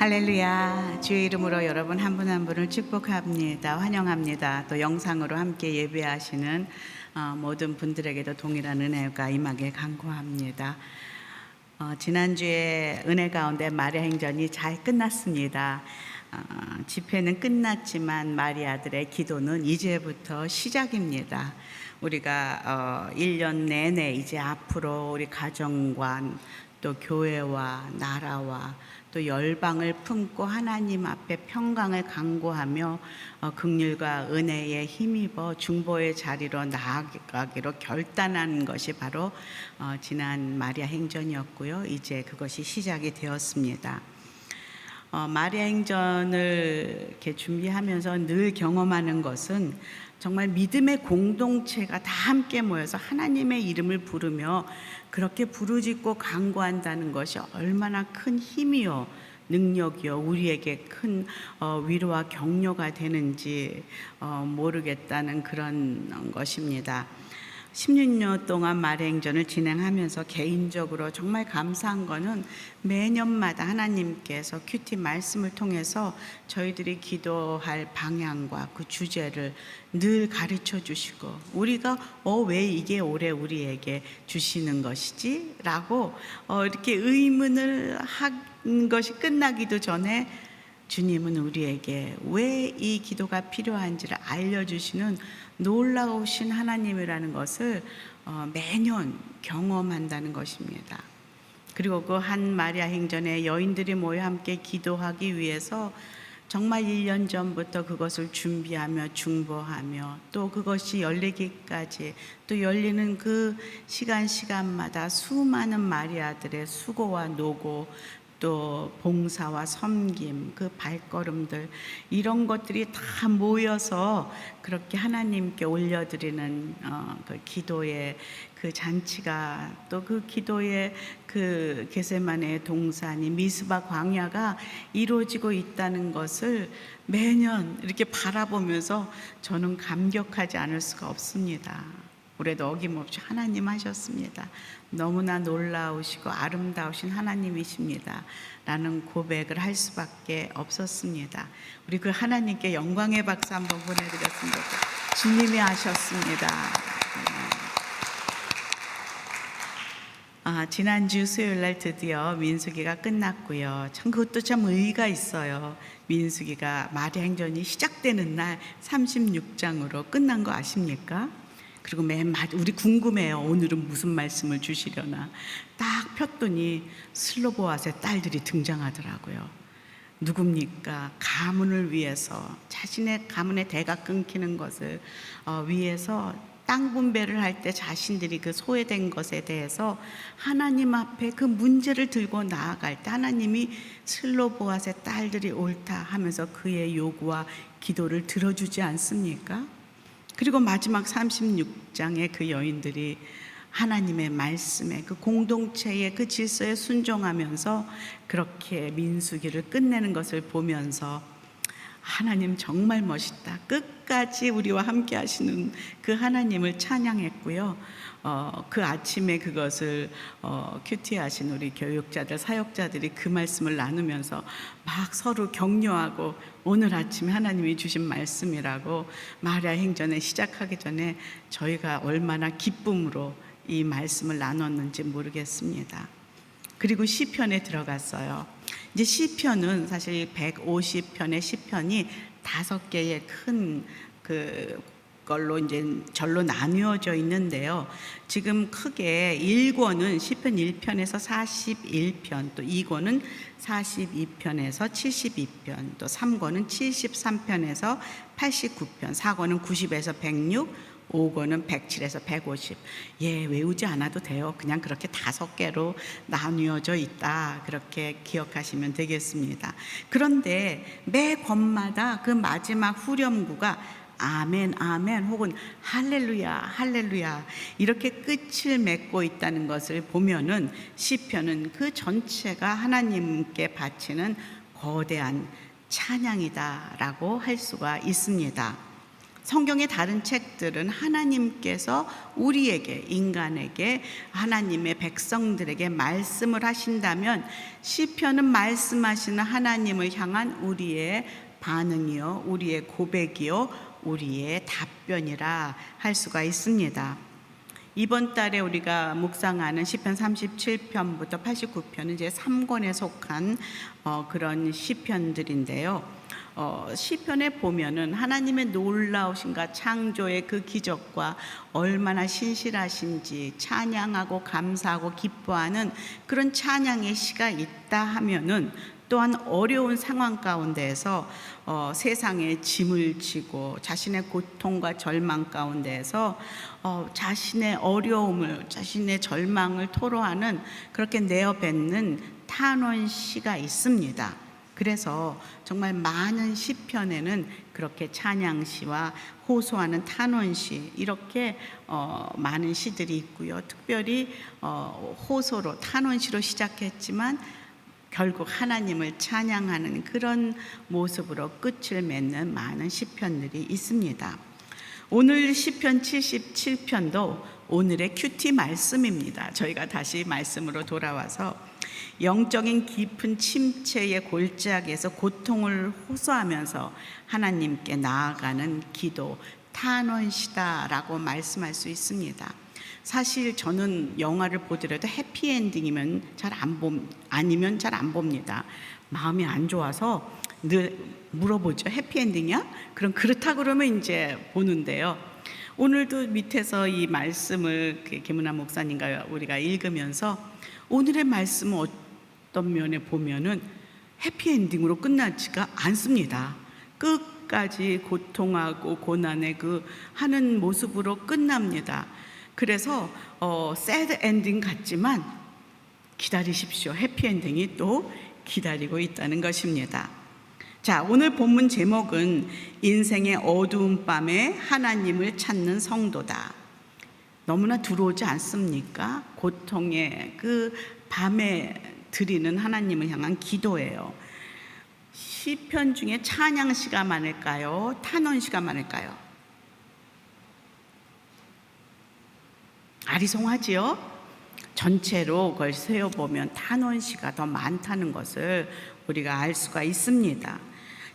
할렐루야. 주의 이름으로 여러분 한 분 한 분을 축복합니다. 환영합니다. 또 영상으로 함께 예배하시는 모든 분들에게도 동일한 은혜가 임하길 간구합니다. 지난주에 은혜 가운데 마리아 행전이 잘 끝났습니다. 집회는 끝났지만 마리아들의 기도는 이제부터 시작입니다. 우리가 1년 내내 이제 앞으로 우리 가정과 또 교회와 나라와 또 열방을 품고 하나님 앞에 평강을 간구하며 긍휼과 은혜에 힘입어 중보의 자리로 나아가기로 결단한 것이 바로 지난 마리아 행전이었고요. 이제 그것이 시작이 되었습니다. 마리아 행전을 이렇게 준비하면서 늘 경험하는 것은 정말 믿음의 공동체가 다 함께 모여서 하나님의 이름을 부르며 그렇게 부르짖고 간구한다는 것이 얼마나 큰 힘이요 능력이요 우리에게 큰 위로와 격려가 되는지 모르겠다는 그런 것입니다. 16년 동안 마리아 행전을 진행하면서 개인적으로 정말 감사한 거는 매년마다 하나님께서 큐티 말씀을 통해서 저희들이 기도할 방향과 그 주제를 늘 가르쳐 주시고 우리가 왜 이게 올해 우리에게 주시는 것이지? 라고 이렇게 의문을 한 것이 끝나기도 전에 주님은 우리에게 왜 이 기도가 필요한지를 알려주시는 놀라우신 하나님이라는 것을 매년 경험한다는 것입니다. 그리고 그 한 마리아 행전에 여인들이 모여 함께 기도하기 위해서 정말 1년 전부터 그것을 준비하며 중보하며 또 그것이 열리기까지 또 열리는 그 시간마다 수많은 마리아들의 수고와 노고 또 봉사와 섬김, 그 발걸음들 이런 것들이 다 모여서 그렇게 하나님께 올려드리는 그 기도의 그 잔치가 또 그 기도의 그 겟세마네 동산이 미스바 광야가 이루어지고 있다는 것을 매년 이렇게 바라보면서 저는 감격하지 않을 수가 없습니다. 올해도 어김없이 하나님 하셨습니다. 너무나 놀라우시고 아름다우신 하나님이십니다. 라는 고백을 할 수밖에 없었습니다. 우리 그 하나님께 영광의 박수 한번 보내드렸습니다. 주님이 하셨습니다. 지난주 수요일날 드디어 민수기가 끝났고요. 참 그것도 참 의의가 있어요. 민수기가 마리아 행전이 시작되는 날 36장으로 끝난 거 아십니까? 그리고 우리 궁금해요. 오늘은 무슨 말씀을 주시려나. 딱 폈더니 슬로보앗의 딸들이 등장하더라고요. 누굽니까? 가문을 위해서 자신의 가문의 대가 끊기는 것을 위해서 땅 분배를 할 때 자신들이 그 소외된 것에 대해서 하나님 앞에 그 문제를 들고 나아갈 때 하나님이 슬로보앗의 딸들이 옳다 하면서 그의 요구와 기도를 들어주지 않습니까? 그리고 마지막 36장의 그 여인들이 하나님의 말씀에 그 공동체의 그 질서에 순종하면서 그렇게 민수기를 끝내는 것을 보면서 하나님 정말 멋있다. 끝까지 우리와 함께 하시는 그 하나님을 찬양했고요. 그 아침에 그것을 큐티하신 우리 교육자들, 사역자들이 그 말씀을 나누면서 막 서로 격려하고 오늘 아침에 하나님이 주신 말씀이라고 마리아 행전에 시작하기 전에 저희가 얼마나 기쁨으로 이 말씀을 나눴는지 모르겠습니다. 그리고 시편에 들어갔어요. 이제 시편은 사실 150편의 시편이 5개의 큰 걸로 이제 절로 나뉘어져 있는데요. 지금 크게 1권은 시편 1편에서 41편, 또 2권은 42편에서 72편, 또 3권은 73편에서 89편, 4권은 90에서 106, 5권은 107에서 150. 외우지 않아도 돼요. 그냥 그렇게 5개로 나뉘어져 있다. 그렇게 기억하시면 되겠습니다. 그런데 매 권마다 그 마지막 후렴구가 아멘, 아멘 혹은 할렐루야, 할렐루야 이렇게 끝을 맺고 있다는 것을 보면은 시편은 그 전체가 하나님께 바치는 거대한 찬양이다라고 할 수가 있습니다. 성경의 다른 책들은 하나님께서 우리에게, 인간에게, 하나님의 백성들에게 말씀을 하신다면 시편은 말씀하시는 하나님을 향한 우리의 반응이요, 우리의 고백이요, 우리의 답변이라 할 수가 있습니다. 이번 달에 우리가 묵상하는 시편 37편부터 89편은 이제 3권에 속한 그런 시편들인데요. 시편에 보면은 하나님의 놀라우신가, 창조의 그 기적과 얼마나 신실하신지 찬양하고 감사하고 기뻐하는 그런 찬양의 시가 있다 하면은, 또한 어려운 상황 가운데에서 세상에 짐을 지고 자신의 고통과 절망 가운데에서 자신의 어려움을, 자신의 절망을 토로하는, 그렇게 내어뱉는 탄원시가 있습니다. 그래서 정말 많은 시편에는 그렇게 찬양시와 호소하는 탄원시, 이렇게 많은 시들이 있고요. 특별히 호소로, 탄원시로 시작했지만 결국 하나님을 찬양하는 그런 모습으로 끝을 맺는 많은 시편들이 있습니다. 오늘 시편 77편도 오늘의 큐티 말씀입니다. 저희가 다시 말씀으로 돌아와서 영적인 깊은 침체의 골짜기에서 고통을 호소하면서 하나님께 나아가는 기도, 탄원시다라고 말씀할 수 있습니다. 사실 저는 영화를 보더라도 해피엔딩이면 아니면 잘 안 봅니다. 마음이 안 좋아서 늘 물어보죠. 해피엔딩이야? 그럼 그렇다 그러면 이제 보는데요. 오늘도 밑에서 이 말씀을 김은아 목사님과 우리가 읽으면서 오늘의 말씀은 어떤 면에 보면은 해피엔딩으로 끝나지가 않습니다. 끝까지 고통하고 고난의 그 하는 모습으로 끝납니다. 그래서 새드 엔딩 같지만 기다리십시오. 해피엔딩이 또 기다리고 있다는 것입니다. 자, 오늘 본문 제목은 인생의 어두운 밤에 하나님을 찾는 성도다. 너무나 두려우지 않습니까? 고통의 그 밤에 드리는 하나님을 향한 기도예요. 시편 중에 찬양시가 많을까요? 탄원시가 많을까요? 아리송하지요? 전체로 그걸 세어보면 탄원시가 더 많다는 것을 우리가 알 수가 있습니다.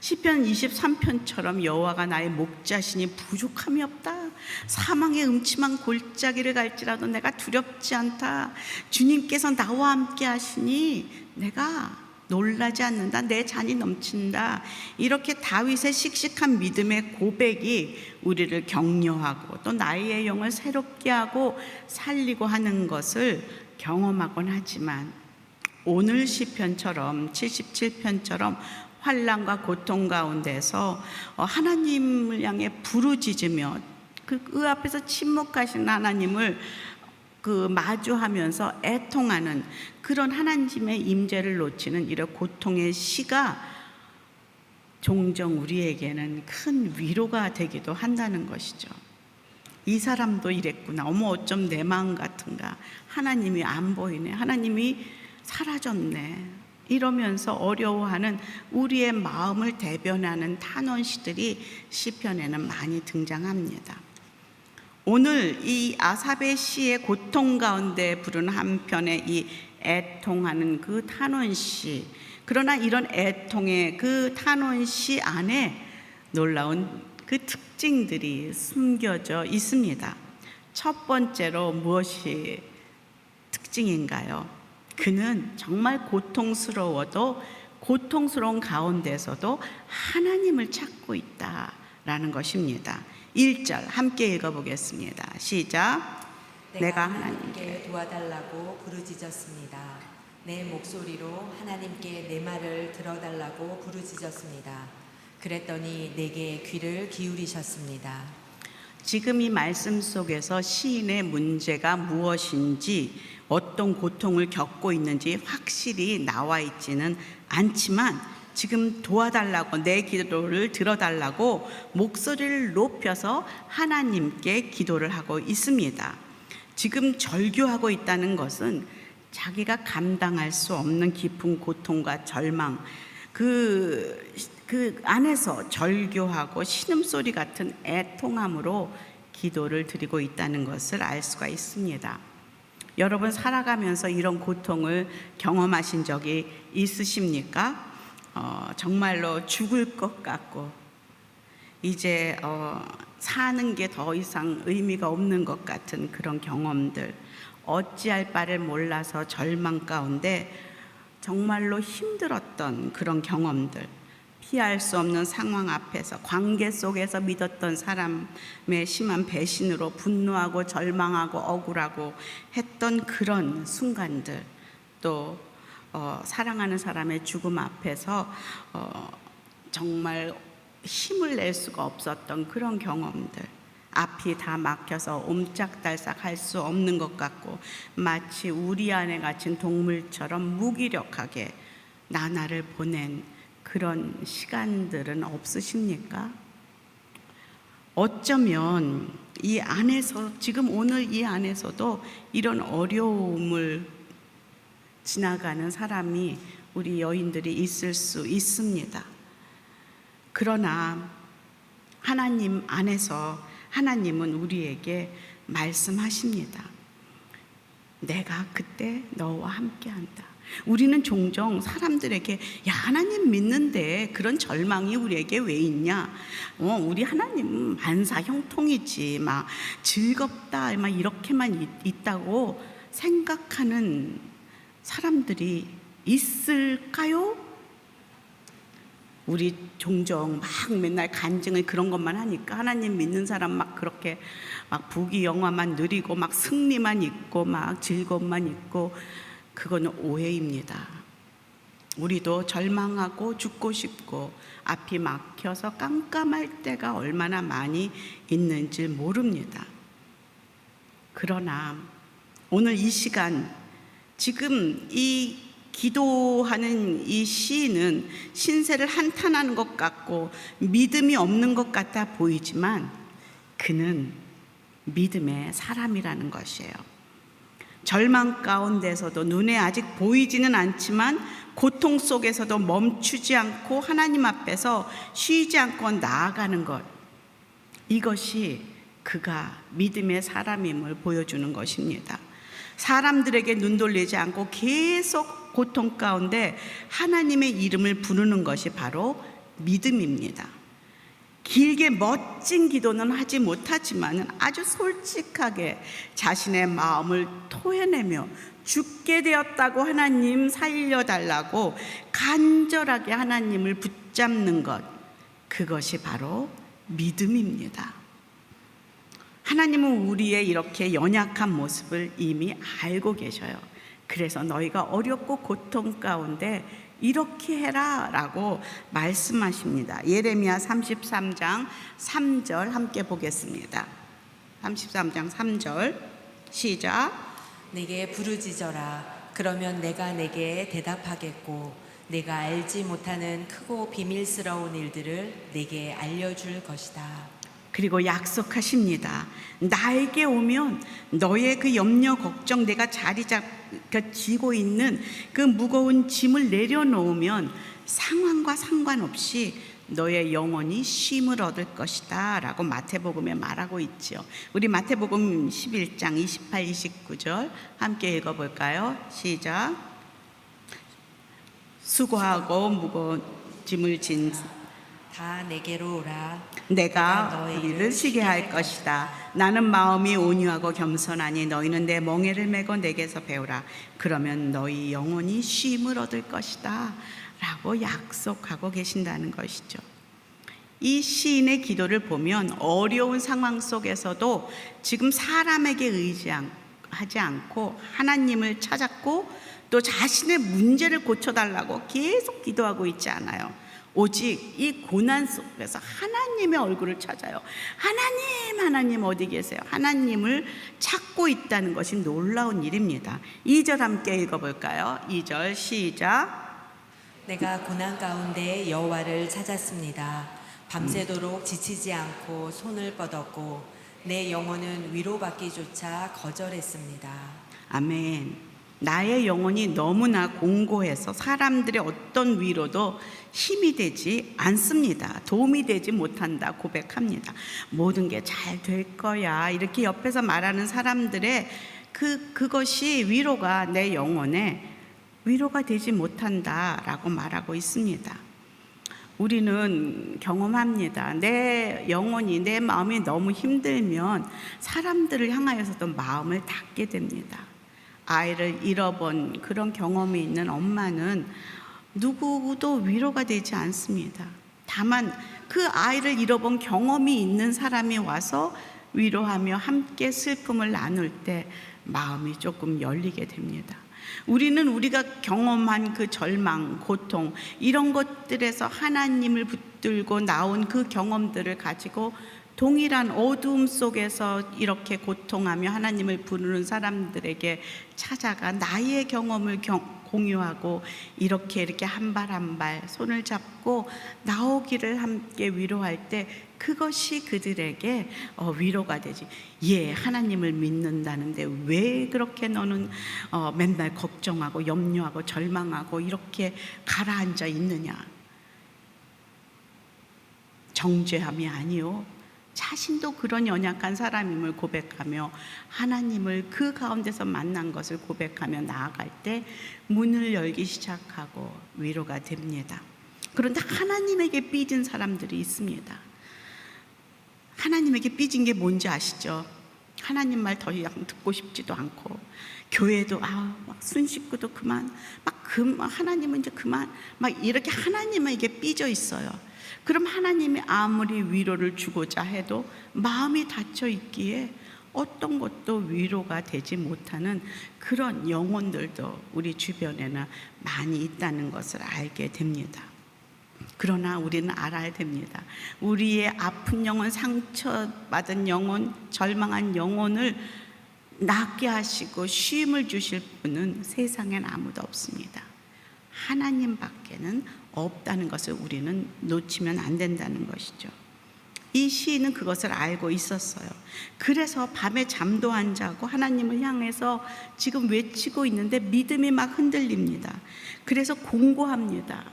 시편 23편처럼 여호와가 나의 목자시니 부족함이 없다. 사망의 음침한 골짜기를 갈지라도 내가 두렵지 않다. 주님께서 나와 함께 하시니 내가 놀라지 않는다. 내 잔이 넘친다. 이렇게 다윗의 씩씩한 믿음의 고백이 우리를 격려하고 또 나의 영을 새롭게 하고 살리고 하는 것을 경험하곤 하지만, 오늘 시편처럼 77편처럼 환난과 고통 가운데서 하나님을 향해 부르짖으며 그 앞에서 침묵하신 하나님을 마주하면서 애통하는 그런 하나님의 임재를 놓치는 이런 고통의 시가 종종 우리에게는 큰 위로가 되기도 한다는 것이죠. 이 사람도 이랬구나. 어머, 어쩜 내 마음 같은가. 하나님이 안 보이네. 하나님이 사라졌네. 이러면서 어려워하는 우리의 마음을 대변하는 탄원시들이 시편에는 많이 등장합니다. 오늘 이 아삽의 시의 고통 가운데 부르는 한편의 이 애통하는 그 탄원시, 그러나 이런 애통의 그 탄원시 안에 놀라운 그 특징들이 숨겨져 있습니다. 첫 번째로 무엇이 특징인가요? 그는 정말 고통스러워도 고통스러운 가운데서도 하나님을 찾고 있다라는 것입니다. 1절 함께 읽어보겠습니다. 시작. 내가 하나님께 도와달라고 부르짖었습니다. 내 목소리로 하나님께 내 말을 들어달라고 부르짖었습니다. 그랬더니 내게 귀를 기울이셨습니다. 지금 이 말씀 속에서 시인의 문제가 무엇인지, 어떤 고통을 겪고 있는지 확실히 나와 있지는 않지만, 지금 도와달라고, 내 기도를 들어달라고 목소리를 높여서 하나님께 기도를 하고 있습니다. 지금 절규하고 있다는 것은 자기가 감당할 수 없는 깊은 고통과 절망, 그 안에서 절규하고 신음소리 같은 애통함으로 기도를 드리고 있다는 것을 알 수가 있습니다. 여러분 살아가면서 이런 고통을 경험하신 적이 있으십니까? 정말로 죽을 것 같고 이제 사는 게 더 이상 의미가 없는 것 같은 그런 경험들, 어찌할 바를 몰라서 절망 가운데 정말로 힘들었던 그런 경험들, 피할 수 없는 상황 앞에서 관계 속에서 믿었던 사람의 심한 배신으로 분노하고 절망하고 억울하고 했던 그런 순간들, 또 사랑하는 사람의 죽음 앞에서 정말 힘을 낼 수가 없었던 그런 경험들, 앞이 다 막혀서 옴짝달싹 할 수 없는 것 같고 마치 우리 안에 갇힌 동물처럼 무기력하게 나날을 보낸 그런 시간들은 없으십니까? 어쩌면 이 안에서, 지금 오늘 이 안에서도 이런 어려움을 지나가는 사람이 우리 여인들이 있을 수 있습니다. 그러나 하나님 안에서 하나님은 우리에게 말씀하십니다. 내가 그때 너와 함께한다. 우리는 종종 사람들에게 야, 하나님 믿는데 그런 절망이 우리에게 왜 있냐? 우리 하나님은 만사 형통이지, 막 즐겁다, 막 이렇게만 있다고 생각하는 사람들이 있을까요? 우리 종종 막 맨날 간증을 그런 것만 하니까 하나님 믿는 사람 막 그렇게 막 부귀 영화만 누리고 막 승리만 있고 막 즐거움만 있고, 그거는 오해입니다. 우리도 절망하고 죽고 싶고 앞이 막혀서 깜깜할 때가 얼마나 많이 있는지 모릅니다. 그러나 오늘 이 시간, 지금 이 기도하는 이 시인은 신세를 한탄하는 것 같고 믿음이 없는 것 같아 보이지만 그는 믿음의 사람이라는 것이에요. 절망 가운데서도 눈에 아직 보이지는 않지만 고통 속에서도 멈추지 않고 하나님 앞에서 쉬지 않고 나아가는 것, 이것이 그가 믿음의 사람임을 보여주는 것입니다. 사람들에게 눈 돌리지 않고 계속 고통 가운데 하나님의 이름을 부르는 것이 바로 믿음입니다. 길게 멋진 기도는 하지 못하지만 아주 솔직하게 자신의 마음을 토해내며 죽게 되었다고 하나님 살려달라고 간절하게 하나님을 붙잡는 것, 그것이 바로 믿음입니다. 하나님은 우리의 이렇게 연약한 모습을 이미 알고 계셔요. 그래서 너희가 어렵고 고통 가운데 이렇게 해라 라고 말씀하십니다. 예레미야 33장 3절 함께 보겠습니다. 33장 3절 시작. 내게 부르짖어라. 그러면 내가 내게 대답하겠고 내가 알지 못하는 크고 비밀스러운 일들을 내게 알려줄 것이다. 그리고 약속하십니다. 나에게 오면 너의 그 염려 걱정, 내가 지고 있는 그 무거운 짐을 내려놓으면 상황과 상관없이 너의 영혼이 쉼을 얻을 것이다 라고 마태복음에 말하고 있죠. 우리 마태복음 11장 28, 29절 함께 읽어볼까요? 시작. 수고하고 무거운 짐을 진 다 내게로 오라. 내가 너희를 쉬게 할 것이다. 나는 마음이 온유하고 겸손하니 너희는 내 멍에를 메고 내게서 배우라. 그러면 너희 영혼이 쉼을 얻을 것이다 라고 약속하고 계신다는 것이죠. 이 시인의 기도를 보면 어려운 상황 속에서도 지금 사람에게 의지하지 않고 하나님을 찾았고 또 자신의 문제를 고쳐달라고 계속 기도하고 있지 않아요. 오직 이 고난 속에서 하나님의 얼굴을 찾아요. 하나님 어디 계세요? 하나님을 찾고 있다는 것이 놀라운 일입니다. 2절 함께 읽어볼까요? 2절 시작. 내가 고난 가운데 여호와를 찾았습니다. 밤새도록 지치지 않고 손을 뻗었고 내 영혼은 위로받기조차 거절했습니다. 아멘. 나의 영혼이 너무나 공고해서 사람들의 어떤 위로도 힘이 되지 않습니다. 도움이 되지 못한다 고백합니다. 모든 게 잘 될 거야 이렇게 옆에서 말하는 사람들의 그것이 위로가 내 영혼에 위로가 되지 못한다라고 말하고 있습니다. 우리는 경험합니다. 내 영혼이, 내 마음이 너무 힘들면 사람들을 향하여서도 마음을 닫게 됩니다. 아이를 잃어본 그런 경험이 있는 엄마는 누구도 위로가 되지 않습니다. 다만 그 아이를 잃어본 경험이 있는 사람이 와서 위로하며 함께 슬픔을 나눌 때 마음이 조금 열리게 됩니다. 우리는 우리가 경험한 그 절망, 고통 이런 것들에서 하나님을 붙들고 나온 그 경험들을 가지고 동일한 어두움 속에서 이렇게 고통하며 하나님을 부르는 사람들에게 찾아가 나의 경험을 공유하고 이렇게 한 발 한 발 손을 잡고 나오기를 함께 위로할 때 그것이 그들에게 위로가 되지. 하나님을 믿는다는데 왜 그렇게 너는 맨날 걱정하고 염려하고 절망하고 이렇게 가라앉아 있느냐. 정죄함이 아니요, 자신도 그런 연약한 사람임을 고백하며 하나님을 그 가운데서 만난 것을 고백하며 나아갈 때 문을 열기 시작하고 위로가 됩니다. 그런데 하나님에게 삐진 사람들이 있습니다. 하나님에게 삐진 게 뭔지 아시죠? 하나님 말 더 이상 듣고 싶지도 않고, 교회도 막 순식구도 그만, 하나님은 이제 그만, 이렇게 하나님에게 삐져 있어요. 그럼 하나님이 아무리 위로를 주고자 해도 마음이 닫혀 있기에 어떤 것도 위로가 되지 못하는 그런 영혼들도 우리 주변에는 많이 있다는 것을 알게 됩니다. 그러나 우리는 알아야 됩니다. 우리의 아픈 영혼, 상처받은 영혼, 절망한 영혼을 낫게 하시고 쉼을 주실 분은 세상엔 아무도 없습니다. 하나님밖에는 없다는 것을 우리는 놓치면 안 된다는 것이죠. 이 시인은 그것을 알고 있었어요. 그래서 밤에 잠도 안 자고 하나님을 향해서 지금 외치고 있는데 믿음이 막 흔들립니다. 그래서 공고합니다.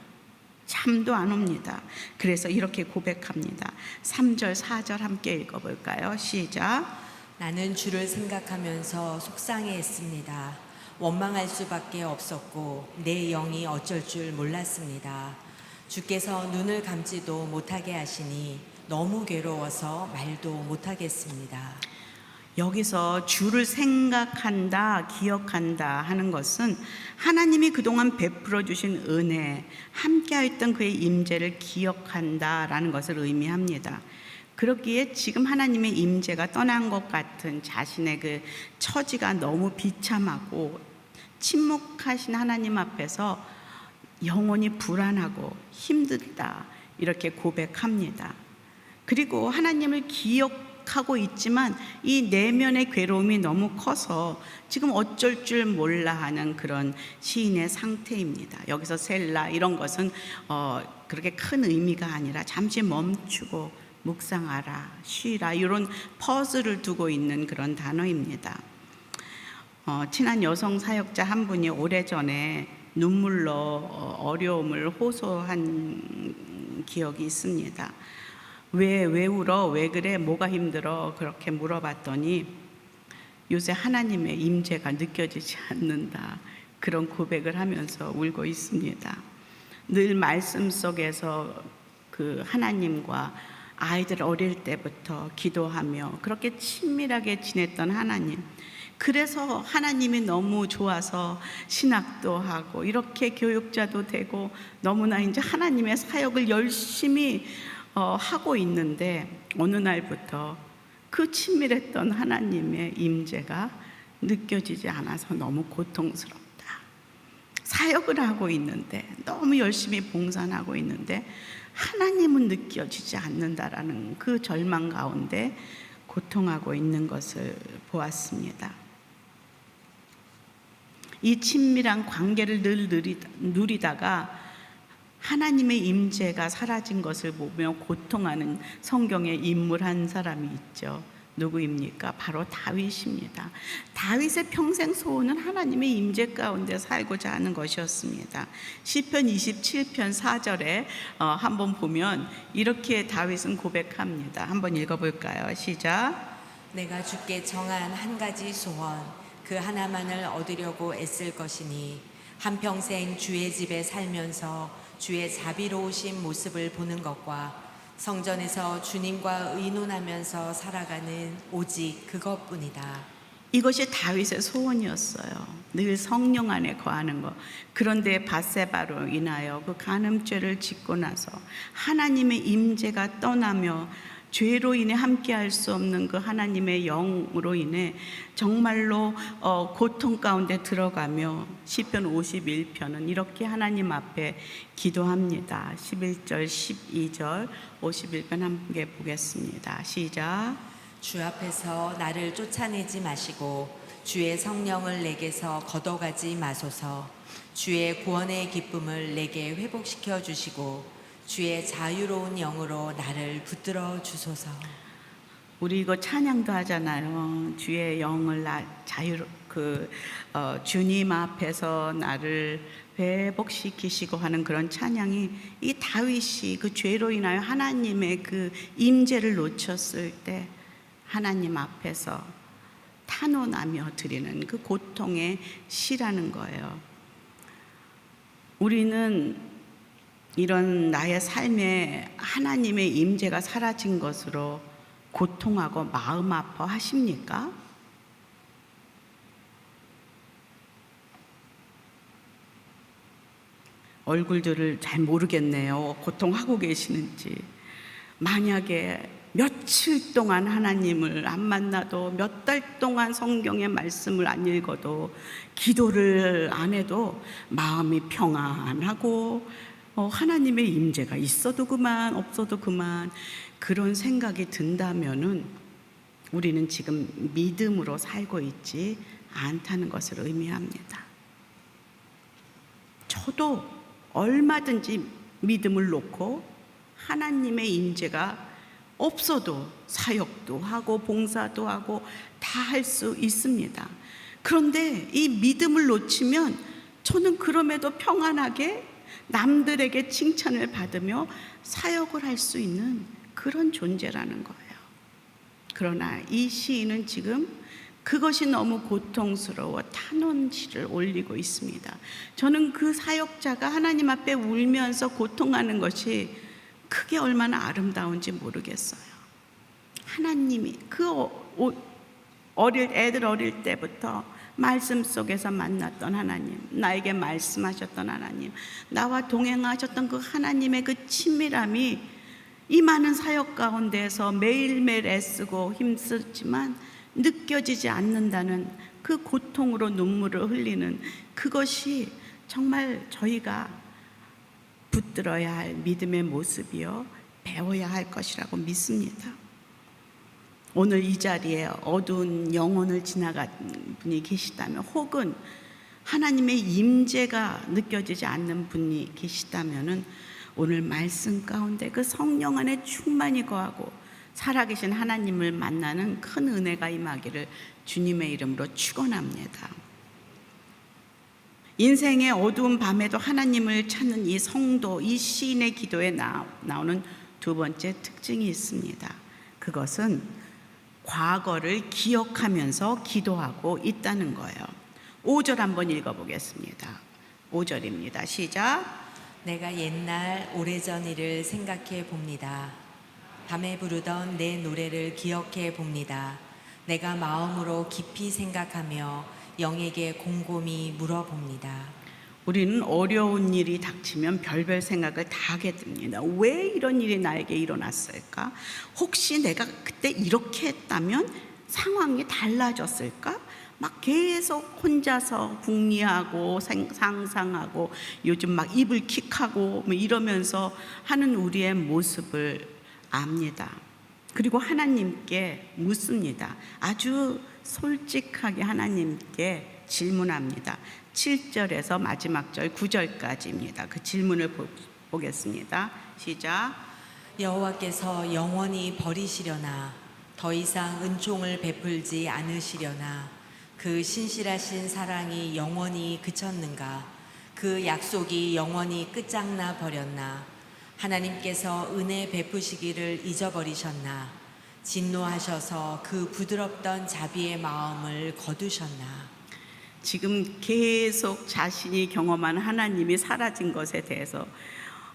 잠도 안 옵니다. 그래서 이렇게 고백합니다. 3절 4절 함께 읽어볼까요? 시작. 나는 주를 생각하면서 속상해했습니다. 원망할 수밖에 없었고 내 영이 어쩔 줄 몰랐습니다. 주께서 눈을 감지도 못하게 하시니 너무 괴로워서 말도 못하겠습니다. 여기서 주를 생각한다, 기억한다 하는 것은 하나님이 그동안 베풀어 주신 은혜, 함께했던 그의 임재를 기억한다라는 것을 의미합니다. 그렇기에 지금 하나님의 임재가 떠난 것 같은 자신의 그 처지가 너무 비참하고 침묵하신 하나님 앞에서 영혼이 불안하고 힘들다 이렇게 고백합니다. 그리고 하나님을 기억하고 있지만 이 내면의 괴로움이 너무 커서 지금 어쩔 줄 몰라 하는 그런 시인의 상태입니다. 여기서 셀라 이런 것은 그렇게 큰 의미가 아니라 잠시 멈추고 묵상하라, 쉬라 이런 퍼즐을 두고 있는 그런 단어입니다. 친한 여성 사역자 한 분이 오래전에 눈물로 어려움을 호소한 기억이 있습니다. 왜 울어? 왜 그래? 뭐가 힘들어? 그렇게 물어봤더니 요새 하나님의 임재가 느껴지지 않는다. 그런 고백을 하면서 울고 있습니다. 늘 말씀 속에서 그 하나님과 아이들 어릴 때부터 기도하며 그렇게 친밀하게 지냈던 하나님, 그래서 하나님이 너무 좋아서 신학도 하고 이렇게 교육자도 되고 너무나 이제 하나님의 사역을 열심히 하고 있는데 어느 날부터 그 친밀했던 하나님의 임재가 느껴지지 않아서 너무 고통스럽다. 사역을 하고 있는데 너무 열심히 봉사하고 있는데 하나님은 느껴지지 않는다라는 그 절망 가운데 고통하고 있는 것을 보았습니다. 이 친밀한 관계를 늘 누리다가 하나님의 임재가 사라진 것을 보며 고통하는 성경의 인물 한 사람이 있죠. 누구입니까? 바로 다윗입니다. 다윗의 평생 소원은 하나님의 임재 가운데 살고자 하는 것이었습니다. 시편 27편 4절에 한번 보면 이렇게 다윗은 고백합니다. 한번 읽어볼까요? 시작. 내가 주께 정한 한 가지 소원 그 하나만을 얻으려고 애쓸 것이니 한평생 주의 집에 살면서 주의 자비로우신 모습을 보는 것과 성전에서 주님과 의논하면서 살아가는 오직 그것뿐이다. 이것이 다윗의 소원이었어요. 늘 성령 안에 거하는 것. 그런데 밧세바로 인하여 그 간음죄를 짓고 나서 하나님의 임재가 떠나며 죄로 인해 함께할 수 없는 그 하나님의 영으로 인해 정말로 고통 가운데 들어가며 시편 51편은 이렇게 하나님 앞에 기도합니다. 11절 12절 51편 함께 보겠습니다. 시작. 주 앞에서 나를 쫓아내지 마시고 주의 성령을 내게서 걷어가지 마소서. 주의 구원의 기쁨을 내게 회복시켜 주시고 주의 자유로운 영으로 나를 붙들어 주소서. 우리 이거 찬양도 하잖아요. 주의 영을 주님 앞에서 나를 회복시키시고 하는 그런 찬양이, 이 다윗이 그 죄로 인하여 하나님의 그 임재를 놓쳤을 때 하나님 앞에서 탄원하며 드리는 그 고통의 시라는 거예요. 우리는 이런 나의 삶에 하나님의 임재가 사라진 것으로 고통하고 마음 아파하십니까? 얼굴들을 잘 모르겠네요. 고통하고 계시는지. 만약에 며칠 동안 하나님을 안 만나도, 몇 달 동안 성경의 말씀을 안 읽어도, 기도를 안 해도 마음이 평안하고 하나님의 임재가 있어도 그만 없어도 그만 그런 생각이 든다면은 우리는 지금 믿음으로 살고 있지 않다는 것을 의미합니다. 저도 얼마든지 믿음을 놓고 하나님의 임재가 없어도 사역도 하고 봉사도 하고 다 할 수 있습니다. 그런데 이 믿음을 놓치면 저는 그럼에도 평안하게 남들에게 칭찬을 받으며 사역을 할 수 있는 그런 존재라는 거예요. 그러나 이 시인은 지금 그것이 너무 고통스러워 탄원시를 올리고 있습니다. 저는 그 사역자가 하나님 앞에 울면서 고통하는 것이 그게 얼마나 아름다운지 모르겠어요. 하나님이 애들 어릴 때부터 말씀 속에서 만났던 하나님, 나에게 말씀하셨던 하나님, 나와 동행하셨던 그 하나님의 그 친밀함이 이 많은 사역 가운데서 매일매일 애쓰고 힘쓰지만 느껴지지 않는다는 그 고통으로 눈물을 흘리는 그것이 정말 저희가 붙들어야 할 믿음의 모습이요, 배워야 할 것이라고 믿습니다. 오늘 이 자리에 어두운 영혼을 지나간 분이 계시다면, 혹은 하나님의 임재가 느껴지지 않는 분이 계시다면은 오늘 말씀 가운데 그 성령 안에 충만히 거하고 살아계신 하나님을 만나는 큰 은혜가 임하기를 주님의 이름으로 축원합니다. 인생의 어두운 밤에도 하나님을 찾는 이 성도, 이 시인의 기도에 나오는 두 번째 특징이 있습니다. 그것은 과거를 기억하면서 기도하고 있다는 거예요. 5절 한번 읽어보겠습니다. 5절입니다. 시작. 내가 옛날 오래전 일을 생각해 봅니다. 밤에 부르던 내 노래를 기억해 봅니다. 내가 마음으로 깊이 생각하며 영에게 곰곰이 물어봅니다. 우리는 어려운 일이 닥치면 별별 생각을 다 하게 됩니다. 왜 이런 일이 나에게 일어났을까? 혹시 내가 그때 이렇게 했다면 상황이 달라졌을까? 막 계속 혼자서 궁리하고 상상하고 요즘 막 입을 킥하고 뭐 이러면서 하는 우리의 모습을 압니다. 그리고 하나님께 묻습니다. 아주 솔직하게 하나님께 질문합니다. 7절에서 마지막 절 9절까지입니다. 그 질문을 보겠습니다. 시작. 여호와께서 영원히 버리시려나 더 이상 은총을 베풀지 않으시려나 그 신실하신 사랑이 영원히 그쳤는가 그 약속이 영원히 끝장나 버렸나 하나님께서 은혜 베푸시기를 잊어버리셨나 진노하셔서 그 부드럽던 자비의 마음을 거두셨나. 지금 계속 자신이 경험한 하나님이 사라진 것에 대해서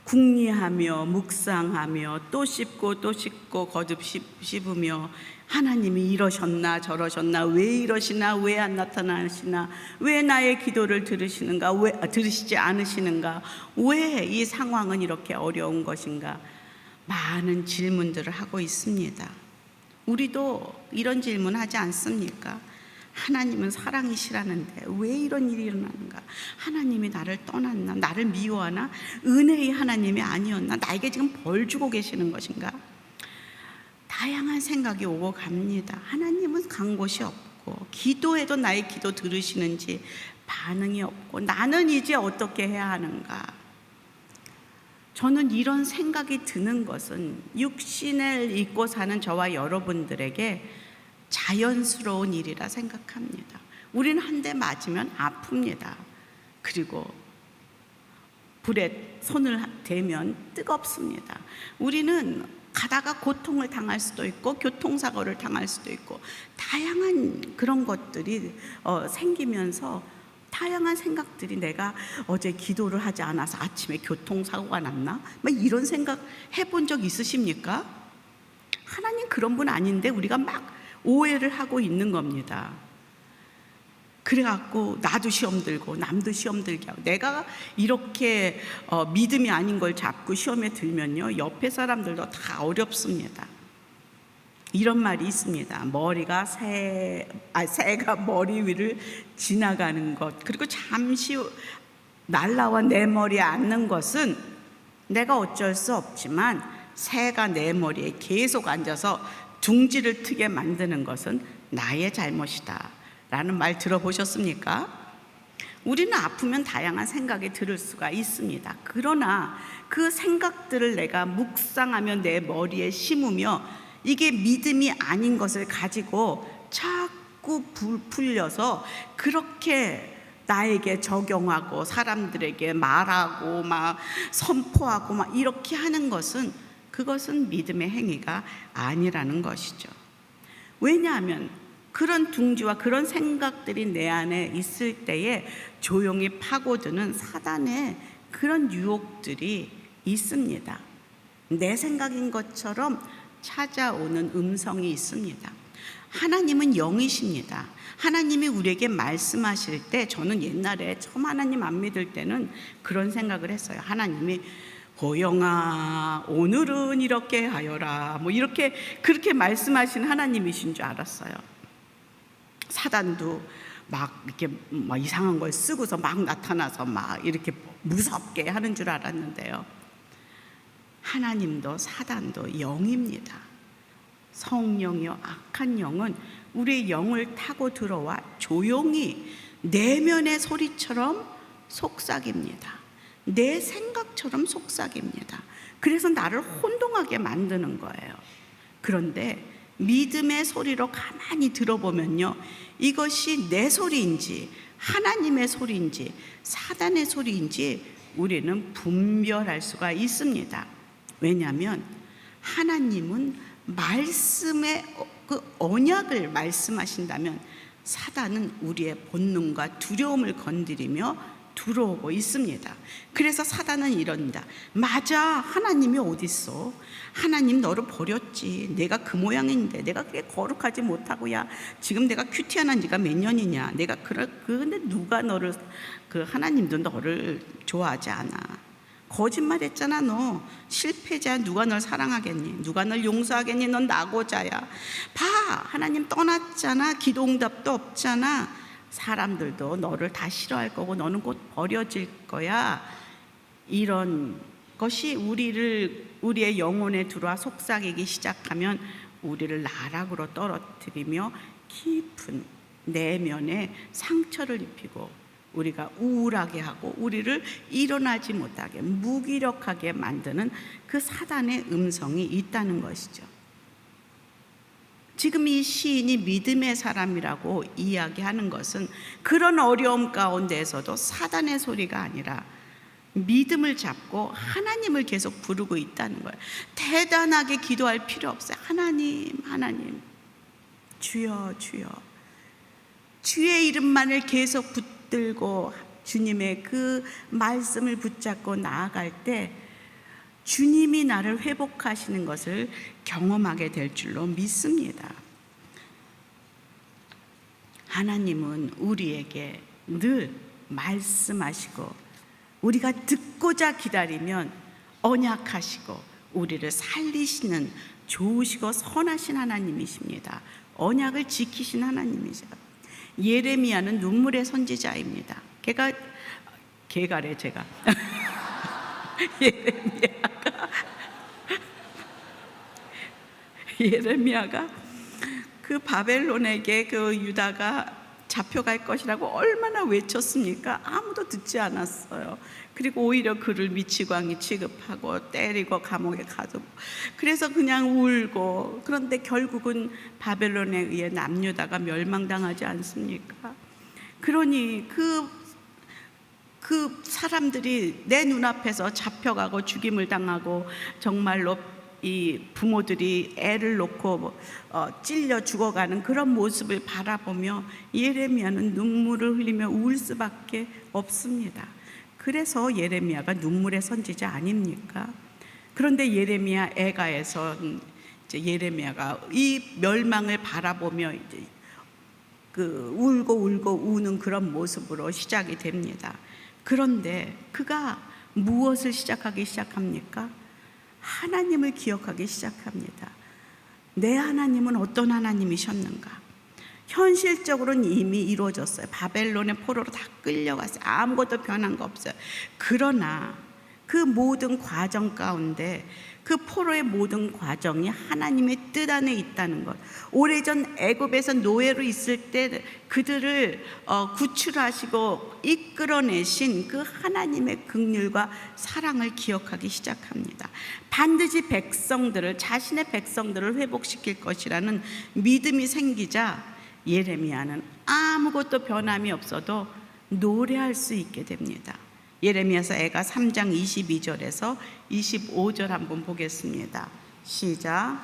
궁리하며 묵상하며 또 씹고 또 씹고 거듭 씹으며 하나님이 이러셨나 저러셨나 왜 이러시나 왜 안 나타나시나 왜 나의 기도를 들으시는가 왜 들으시지 않으시는가 왜 이 상황은 이렇게 어려운 것인가 많은 질문들을 하고 있습니다. 우리도 이런 질문 하지 않습니까? 하나님은 사랑이시라는데 왜 이런 일이 일어나는가? 하나님이 나를 떠났나? 나를 미워하나? 은혜의 하나님이 아니었나? 나에게 지금 벌 주고 계시는 것인가? 다양한 생각이 오고 갑니다. 하나님은 간 곳이 없고 기도해도 나의 기도 들으시는지 반응이 없고 나는 이제 어떻게 해야 하는가? 저는 이런 생각이 드는 것은 육신을 입고 사는 저와 여러분들에게 자연스러운 일이라 생각합니다. 우리는 한 대 맞으면 아픕니다. 그리고 불에 손을 대면 뜨겁습니다. 우리는 가다가 고통을 당할 수도 있고 교통사고를 당할 수도 있고 다양한 그런 것들이 생기면서 다양한 생각들이 내가 어제 기도를 하지 않아서 아침에 교통사고가 났나? 막 이런 생각 해본 적 있으십니까? 하나님 그런 분 아닌데 우리가 막 오해를 하고 있는 겁니다. 그래갖고 나도 시험 들고 남도 시험 들게 하고 내가 이렇게 믿음이 아닌 걸 잡고 시험에 들면요 옆에 사람들도 다 어렵습니다. 이런 말이 있습니다. 머리가 새가 머리 위를 지나가는 것 그리고 잠시 날라와 내 머리에 앉는 것은 내가 어쩔 수 없지만 새가 내 머리에 계속 앉아서 둥지를 트게 만드는 것은 나의 잘못이다 라는 말 들어보셨습니까? 우리는 아프면 다양한 생각이 들을 수가 있습니다. 그러나 그 생각들을 내가 묵상하며 내 머리에 심으며 이게 믿음이 아닌 것을 가지고 자꾸 풀려서 그렇게 나에게 적용하고 사람들에게 말하고 막 선포하고 막 이렇게 하는 것은 그것은 믿음의 행위가 아니라는 것이죠. 왜냐하면 그런 둥지와 그런 생각들이 내 안에 있을 때에 조용히 파고드는 사단의 그런 유혹들이 있습니다. 내 생각인 것처럼 찾아오는 음성이 있습니다. 하나님은 영이십니다. 하나님이 우리에게 말씀하실 때 저는 옛날에 처음 하나님 안 믿을 때는 그런 생각을 했어요. 하나님이 호영아 오늘은 이렇게 하여라 뭐 이렇게 그렇게 말씀하신 하나님이신 줄 알았어요. 사단도 막 이렇게 막 이상한 걸 쓰고서 막 나타나서 막 이렇게 무섭게 하는 줄 알았는데요. 하나님도 사단도 영입니다. 성령이요 악한 영은 우리의 영을 타고 들어와 조용히 내면의 소리처럼 속삭입니다. 내 생각처럼 속삭입니다. 그래서 나를 혼동하게 만드는 거예요. 그런데 믿음의 소리로 가만히 들어보면요, 이것이 내 소리인지 하나님의 소리인지 사단의 소리인지 우리는 분별할 수가 있습니다. 왜냐하면 하나님은 말씀의 그 언약을 말씀하신다면 사단은 우리의 본능과 두려움을 건드리며 들어오고 있습니다. 그래서 사단은 이런다. 맞아, 하나님이 어딨어? 하나님 너를 버렸지. 내가 그 모양인데 내가 그게 거룩하지 못하고 야 지금 내가 큐티한 지가 몇 년이냐. 내가 근데 누가 너를 그 하나님도 너를 좋아하지 않아. 거짓말했잖아. 너 실패자. 누가 널 사랑하겠니? 누가 널 용서하겠니? 넌 낙오자야. 봐, 하나님 떠났잖아. 기도 응답도 없잖아. 사람들도 너를 다 싫어할 거고 너는 곧 버려질 거야. 이런 것이 우리의 영혼에 들어와 속삭이기 시작하면 우리를 나락으로 떨어뜨리며 깊은 내면에 상처를 입히고 우리가 우울하게 하고 우리를 일어나지 못하게 무기력하게 만드는 그 사단의 음성이 있다는 것이죠. 지금 이 시인이 믿음의 사람이라고 이야기하는 것은 그런 어려움 가운데에서도 사단의 소리가 아니라 믿음을 잡고 하나님을 계속 부르고 있다는 거예요. 대단하게 기도할 필요 없어요. 하나님, 하나님, 주여, 주여. 주의 이름만을 계속 붙들고 주님의 그 말씀을 붙잡고 나아갈 때 주님이 나를 회복하시는 것을 경험하게 될 줄로 믿습니다. 하나님은 우리에게 늘 말씀하시고 우리가 듣고자 기다리면 언약하시고 우리를 살리시는 좋으시고 선하신 하나님이십니다. 언약을 지키신 하나님이죠. 예레미야는 눈물의 선지자입니다. 걔가래 제가 예레미야가 그 바벨론에게 그 유다가 잡혀갈 것이라고 얼마나 외쳤습니까? 아무도 듣지 않았어요. 그리고 오히려 그를 미치광이 취급하고 때리고 감옥에 가두고, 그래서 그냥 울고, 그런데 결국은 바벨론에 의해 남유다가 멸망당하지 않습니까? 그러니 그 사람들이 내 눈앞에서 잡혀가고 죽임을 당하고 정말로 이 부모들이 애를 놓고 찔려 죽어가는 그런 모습을 바라보며 예레미야는 눈물을 흘리며 울 수밖에 없습니다. 그래서 예레미야가 눈물의 선지자 아닙니까? 그런데 예레미야 애가에서 이제 예레미야가 이 멸망을 바라보며 이제 그 울고 우는 그런 모습으로 시작이 됩니다. 그런데 그가 무엇을 시작하기 시작합니까? 하나님을 기억하기 시작합니다. 내 하나님은 어떤 하나님이셨는가? 현실적으로는 이미 이루어졌어요. 바벨론의 포로로 다 끌려갔어요. 아무것도 변한 거 없어요. 그러나 그 모든 과정 가운데 그 포로의 모든 과정이 하나님의 뜻 안에 있다는 것, 오래전 애굽에서 노예로 있을 때 그들을 구출하시고 이끌어내신 그 하나님의 긍휼과 사랑을 기억하기 시작합니다. 반드시 자신의 백성들을 회복시킬 것이라는 믿음이 생기자 예레미야는 아무것도 변함이 없어도 노래할 수 있게 됩니다. 예레미야서 애가 3장 22절에서 25절 한번 보겠습니다. 시작.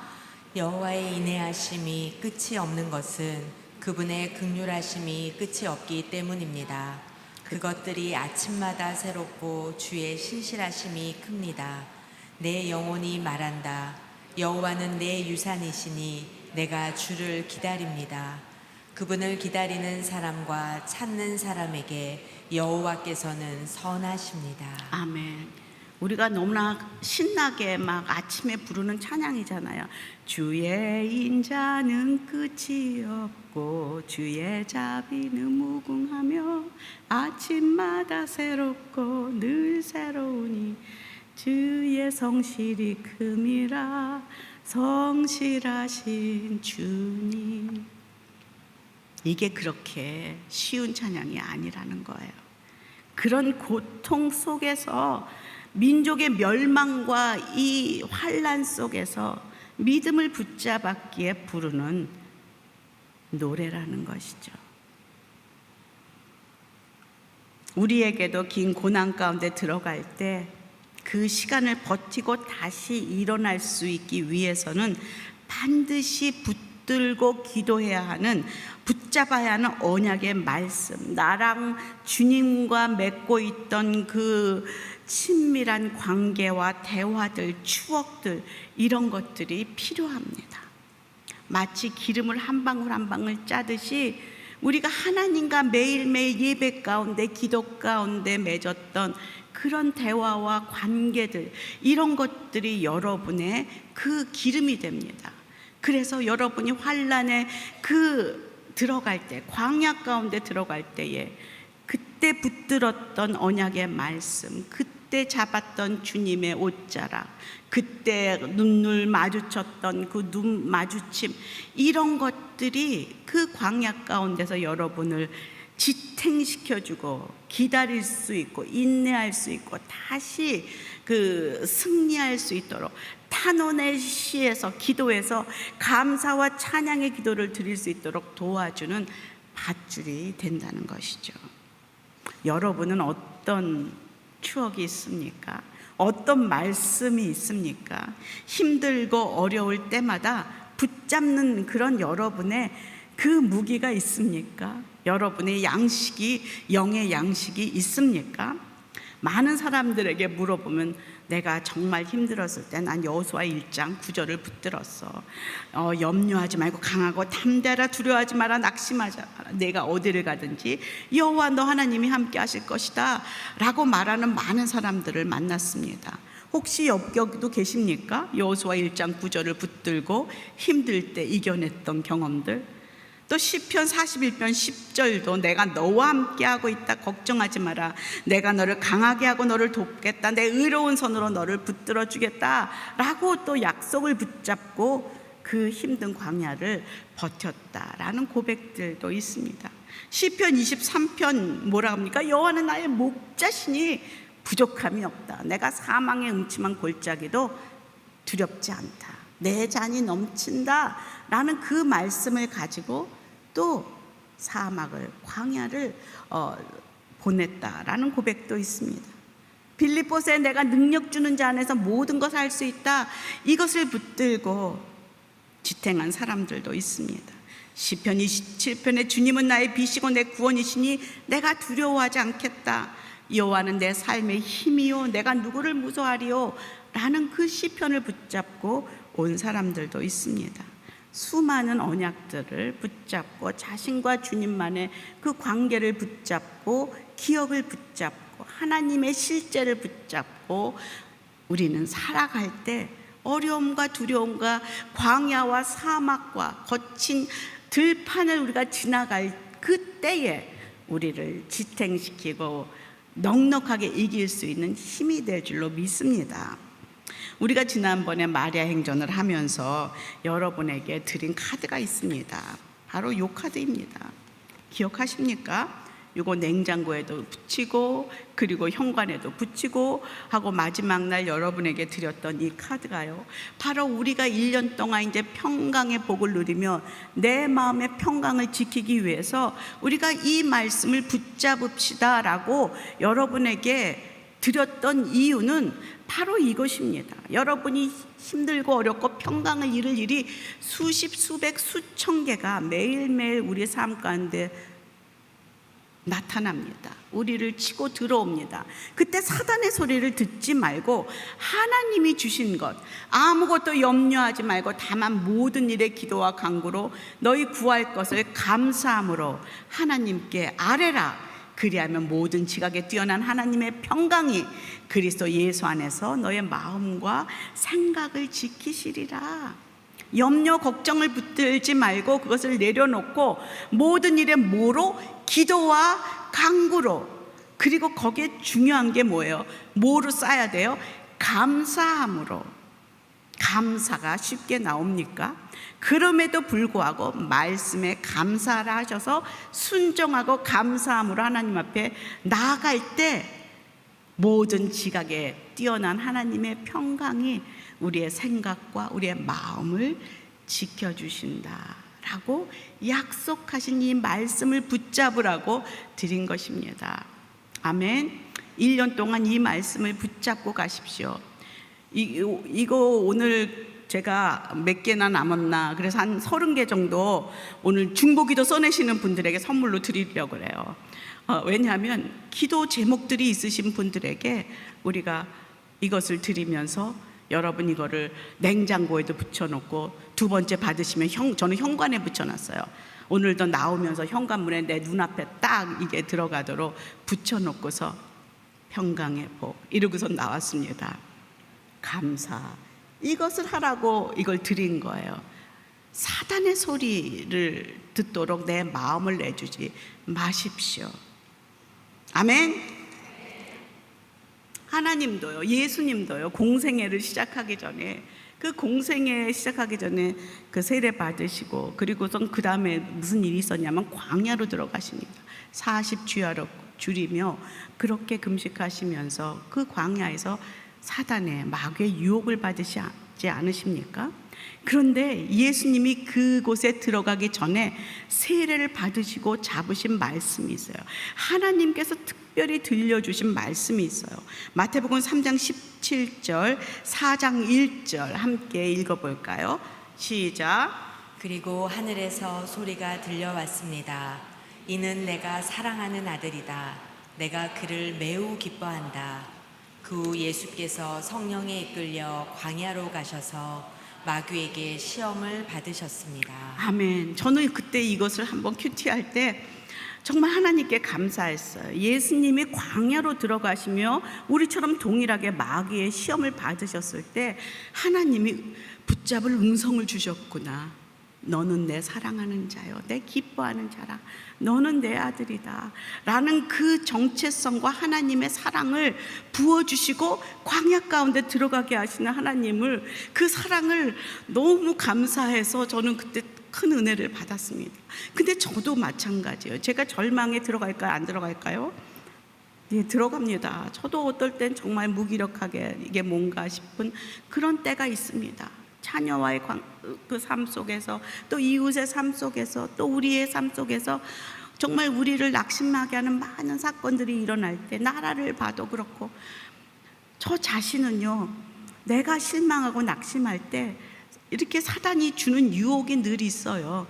여호와의 인내하심이 끝이 없는 것은 그분의 긍휼하심이 끝이 없기 때문입니다. 그것들이 아침마다 새롭고 주의 신실하심이 큽니다. 내 영혼이 말한다. 여호와는 내 유산이시니 내가 주를 기다립니다. 그분을 기다리는 사람과 찾는 사람에게 여호와께서는 선하십니다. 아멘. 우리가 너무나 신나게 막 아침에 부르는 찬양이잖아요. 주의 인자는 끝이 없고 주의 자비는 무궁하며 아침마다 새롭고 늘 새로우니 주의 성실이 큼이라 성실하신 주님. 이게 그렇게 쉬운 찬양이 아니라는 거예요. 그런 고통 속에서 민족의 멸망과 이 환난 속에서 믿음을 붙잡았기에 부르는 노래라는 것이죠. 우리에게도 긴 고난 가운데 들어갈 때 그 시간을 버티고 다시 일어날 수 있기 위해서는 반드시 붙들고 기도해야 하는, 붙잡아야 하는 언약의 말씀, 나랑 주님과 맺고 있던 그 친밀한 관계와 대화들, 추억들, 이런 것들이 필요합니다. 마치 기름을 한 방울 한 방울 짜듯이 우리가 하나님과 매일매일 예배 가운데, 기도 가운데 맺었던 그런 대화와 관계들, 이런 것들이 여러분의 그 기름이 됩니다. 그래서 여러분이 환난에 들어갈 때, 광야 가운데 들어갈 때에 그때 붙들었던 언약의 말씀, 그때 잡았던 주님의 옷자락, 그때 눈을 마주쳤던 그 눈 마주침, 이런 것들이 그 광야 가운데서 여러분을 지탱시켜주고 기다릴 수 있고 인내할 수 있고 다시 승리할 수 있도록 탄원의 시에서 기도해서 감사와 찬양의 기도를 드릴 수 있도록 도와주는 밧줄이 된다는 것이죠. 여러분은 어떤 추억이 있습니까? 어떤 말씀이 있습니까? 힘들고 어려울 때마다 붙잡는 그런 여러분의 그 무기가 있습니까? 여러분의 양식이, 영의 양식이 있습니까? 많은 사람들에게 물어보면 내가 정말 힘들었을 때 난 여호수아 1장 9절을 붙들었어. 염려하지 말고 강하고 담대하라. 두려워하지 마라. 낙심하지 마라. 내가 어디를 가든지 여호와 너 하나님이 함께 하실 것이다 라고 말하는 많은 사람들을 만났습니다. 혹시 여기도 계십니까? 여호수아 1장 9절을 붙들고 힘들 때 이겨냈던 경험들. 또 시편 41편 10절도 내가 너와 함께하고 있다. 걱정하지 마라. 내가 너를 강하게 하고 너를 돕겠다. 내 의로운 손으로 너를 붙들어 주겠다 라고 또 약속을 붙잡고 그 힘든 광야를 버텼다라는 고백들도 있습니다. 시편 23편 뭐라 합니까? 여호와는 나의 목자시니 부족함이 없다. 내가 사망의 음침한 골짜기도 두렵지 않다. 내 잔이 넘친다 라는 그 말씀을 가지고 또 사막을, 광야를 보냈다라는 고백도 있습니다. 빌립보서에 내가 능력 주는 자 안에서 모든 것을 할 수 있다, 이것을 붙들고 지탱한 사람들도 있습니다. 시편 27편에 주님은 나의 빛이고 내 구원이시니 내가 두려워하지 않겠다. 여호와는 내 삶의 힘이요 내가 누구를 무서워하리요 라는 그 시편을 붙잡고 온 사람들도 있습니다. 수많은 언약들을 붙잡고 자신과 주님만의 그 관계를 붙잡고 기억을 붙잡고 하나님의 실제를 붙잡고 우리는 살아갈 때 어려움과 두려움과 광야와 사막과 거친 들판을 우리가 지나갈 그때에 우리를 지탱시키고 넉넉하게 이길 수 있는 힘이 될 줄로 믿습니다. 우리가 지난번에 마리아 행전을 하면서 여러분에게 드린 카드가 있습니다. 바로 이 카드입니다. 기억하십니까? 이거 냉장고에도 붙이고 그리고 현관에도 붙이고 하고 마지막 날 여러분에게 드렸던 이 카드가요, 바로 우리가 1년 동안 이제 평강의 복을 누리며 내 마음의 평강을 지키기 위해서 우리가 이 말씀을 붙잡읍시다 라고 여러분에게 드렸던 이유는 바로 이것입니다. 여러분이 힘들고 어렵고 평강을 잃을 일이 수십, 수백, 수천 개가 매일매일 우리의 삶 가운데 나타납니다. 우리를 치고 들어옵니다. 그때 사단의 소리를 듣지 말고 하나님이 주신 것 아무것도 염려하지 말고 다만 모든 일에 기도와 간구로 너희 구할 것을 감사함으로 하나님께 아뢰라. 그리하면 모든 지각에 뛰어난 하나님의 평강이 그리스도 예수 안에서 너의 마음과 생각을 지키시리라. 염려 걱정을 붙들지 말고 그것을 내려놓고 모든 일에 뭐로? 기도와 간구로. 그리고 거기에 중요한 게 뭐예요? 뭐로 쌓아야 돼요? 감사함으로. 감사가 쉽게 나옵니까? 그럼에도 불구하고 말씀에 감사를 하셔서 순종하고 감사함으로 하나님 앞에 나아갈 때 모든 지각에 뛰어난 하나님의 평강이 우리의 생각과 우리의 마음을 지켜주신다라고 약속하신 이 말씀을 붙잡으라고 드린 것입니다. 아멘. 1년 동안 이 말씀을 붙잡고 가십시오. 이거 오늘 제가 몇 개나 남았나 그래서 한 30개 정도 오늘 중보기도 써내시는 분들에게 선물로 드리려고 그래요. 왜냐하면 기도 제목들이 있으신 분들에게 우리가 이것을 드리면서 여러분 이거를 냉장고에도 붙여놓고 두 번째 받으시면 저는 현관에 붙여놨어요. 오늘도 나오면서 현관문에 내 눈앞에 딱 이게 들어가도록 붙여놓고서 평강의 복 이러고서 나왔습니다. 감사, 이것을 하라고 이걸 드린 거예요. 사단의 소리를 듣도록 내 마음을 내주지 마십시오. 아멘. 하나님도요, 예수님도요, 공생애를 시작하기 전에 그 공생애 시작하기 전에 그 세례 받으시고 그리고선 그 다음에 무슨 일이 있었냐면 광야로 들어가십니다. 40주야로 줄이며 그렇게 금식하시면서 그 광야에서 사단의 마귀의 유혹을 받으시 받지 않으십니까? 그런데 예수님이 그곳에 들어가기 전에 세례를 받으시고 잡으신 말씀이 있어요. 하나님께서 특별히 들려주신 말씀이 있어요. 마태복음 3장 17절, 4장 1절 함께 읽어볼까요? 시작. 그리고 하늘에서 소리가 들려왔습니다. 이는 내가 사랑하는 아들이다. 내가 그를 매우 기뻐한다. 그 후 예수께서 성령에 이끌려 광야로 가셔서 마귀에게 시험을 받으셨습니다. 아멘. 저는 그때 이것을 한번 큐티할 때 정말 하나님께 감사했어요. 예수님이 광야로 들어가시며 우리처럼 동일하게 마귀의 시험을 받으셨을 때 하나님이 붙잡을 음성을 주셨구나. 너는 내 사랑하는 자요, 내 기뻐하는 자라. 너는 내 아들이다 라는 그 정체성과 하나님의 사랑을 부어주시고 광야 가운데 들어가게 하시는 하나님을, 그 사랑을 너무 감사해서 저는 그때 큰 은혜를 받았습니다. 근데 저도 마찬가지예요. 제가 절망에 들어갈까요, 안 들어갈까요? 예, 들어갑니다. 저도 어떨 땐 정말 무기력하게 이게 뭔가 싶은 그런 때가 있습니다. 자녀와의 그 삶 속에서, 또 이웃의 삶 속에서, 또 우리의 삶 속에서 정말 우리를 낙심하게 하는 많은 사건들이 일어날 때, 나라를 봐도 그렇고, 저 자신은요, 내가 실망하고 낙심할 때 이렇게 사단이 주는 유혹이 늘 있어요.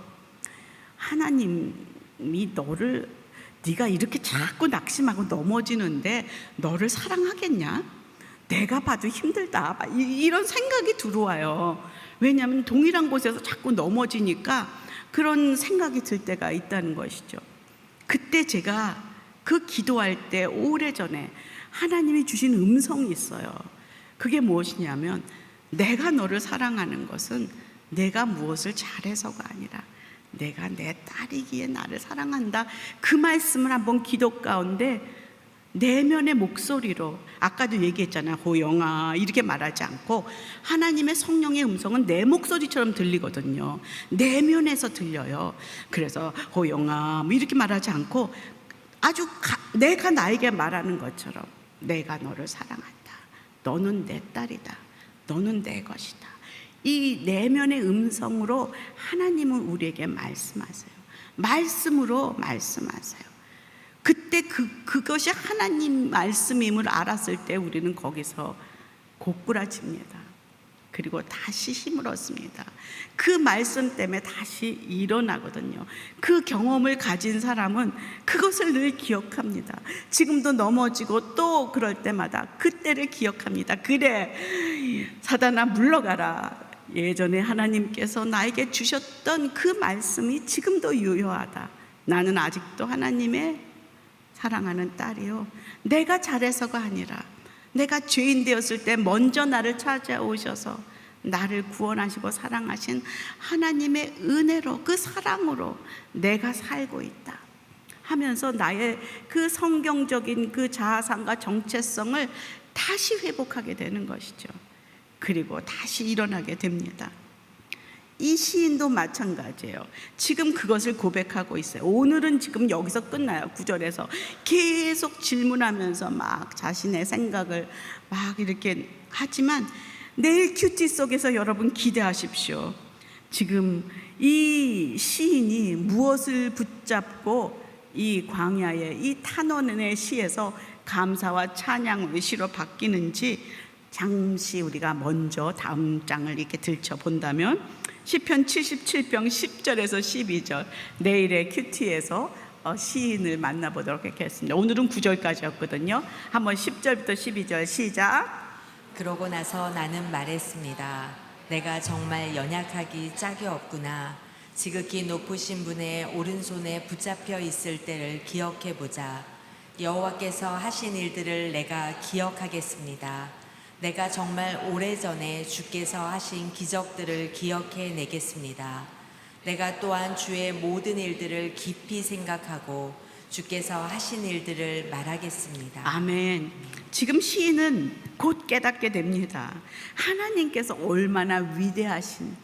하나님이 너를, 네가 이렇게 자꾸 낙심하고 넘어지는데 너를 사랑하겠냐? 내가 봐도 힘들다, 이런 생각이 들어와요. 왜냐하면 동일한 곳에서 자꾸 넘어지니까 그런 생각이 들 때가 있다는 것이죠. 그때 제가 그 기도할 때 오래전에 하나님이 주신 음성이 있어요. 그게 무엇이냐면, 내가 너를 사랑하는 것은 내가 무엇을 잘해서가 아니라 내가 내 딸이기에 나를 사랑한다. 그 말씀을 한번 기도 가운데 내면의 목소리로, 아까도 얘기했잖아요. 호영아 이렇게 말하지 않고 하나님의 성령의 음성은 내 목소리처럼 들리거든요. 내면에서 들려요. 그래서 호영아 뭐 이렇게 말하지 않고 아주 내가 나에게 말하는 것처럼, 내가 너를 사랑한다. 너는 내 딸이다. 너는 내 것이다. 이 내면의 음성으로 하나님은 우리에게 말씀하세요. 말씀으로 말씀하세요. 그때 그것이 하나님 말씀임을 알았을 때 우리는 거기서 고꾸라집니다. 그리고 다시 힘을 얻습니다. 그 말씀 때문에 다시 일어나거든요. 그 경험을 가진 사람은 그것을 늘 기억합니다. 지금도 넘어지고 또 그럴 때마다 그때를 기억합니다. 그래, 사단아 물러가라. 예전에 하나님께서 나에게 주셨던 그 말씀이 지금도 유효하다. 나는 아직도 하나님의 사랑하는 딸이요, 내가 잘해서가 아니라 내가 죄인 되었을 때 먼저 나를 찾아오셔서 나를 구원하시고 사랑하신 하나님의 은혜로, 그 사랑으로 내가 살고 있다 하면서 나의 그 성경적인 그 자아상과 정체성을 다시 회복하게 되는 것이죠. 그리고 다시 일어나게 됩니다. 이 시인도 마찬가지예요. 지금 그것을 고백하고 있어요. 오늘은 지금 여기서 끝나요. 9절에서 계속 질문하면서 막 자신의 생각을 막 이렇게 하지만 내일 큐티 속에서 여러분 기대하십시오. 지금 이 시인이 무엇을 붙잡고 이 광야의 이 탄원의 시에서 감사와 찬양의 시로 바뀌는지 잠시 우리가 먼저 다음 장을 이렇게 들춰본다면, 시편 77편 10절에서 12절, 내일의 큐티에서 시인을 만나보도록 하겠습니다. 오늘은 9절까지였거든요. 한번 10절부터 12절 시작. 그러고 나서 나는 말했습니다. 내가 정말 연약하기 짝이 없구나. 지극히 높으신 분의 오른손에 붙잡혀 있을 때를 기억해보자. 여호와께서 하신 일들을 내가 기억하겠습니다. 내가 정말 오래전에 주께서 하신 기적들을 기억해 내겠습니다. 내가 또한 주의 모든 일들을 깊이 생각하고 주께서 하신 일들을 말하겠습니다. 아멘. 지금 시인은 곧 깨닫게 됩니다. 하나님께서 얼마나 위대하신,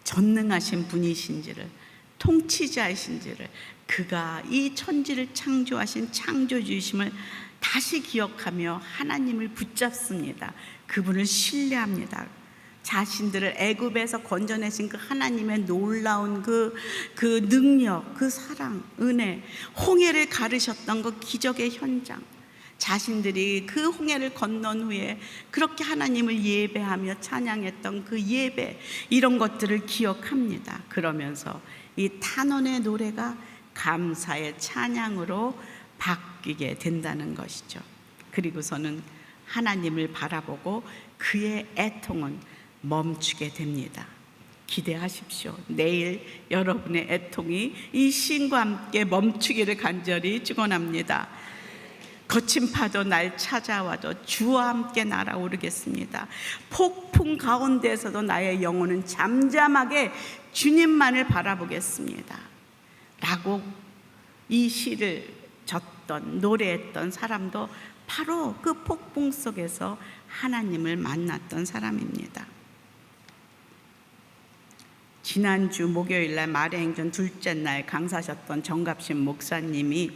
전능하신 분이신지를, 통치자이신지를, 그가 이 천지를 창조하신 창조주이심을 다시 기억하며 하나님을 붙잡습니다. 그분을 신뢰합니다. 자신들을 애굽에서 건져내신 그 하나님의 놀라운 그 능력, 그 사랑, 은혜, 홍해를 가르셨던 그 기적의 현장, 자신들이 그 홍해를 건넌 후에 그렇게 하나님을 예배하며 찬양했던 그 예배, 이런 것들을 기억합니다. 그러면서 이 탄원의 노래가 감사의 찬양으로 바뀌게 된다는 것이죠. 그리고서는 하나님을 바라보고 그의 애통은 멈추게 됩니다. 기대하십시오. 내일 여러분의 애통이 이 시인과 함께 멈추기를 간절히 축원합니다. 거친 파도 날 찾아와도 주와 함께 날아오르겠습니다. 폭풍 가운데에서도 나의 영혼은 잠잠하게 주님만을 바라보겠습니다 라고 이 시를 졌던, 노래했던 사람도 바로 그 폭풍 속에서 하나님을 만났던 사람입니다. 지난주 목요일 날 마례행전 둘째 날 강사하셨던 정갑신 목사님이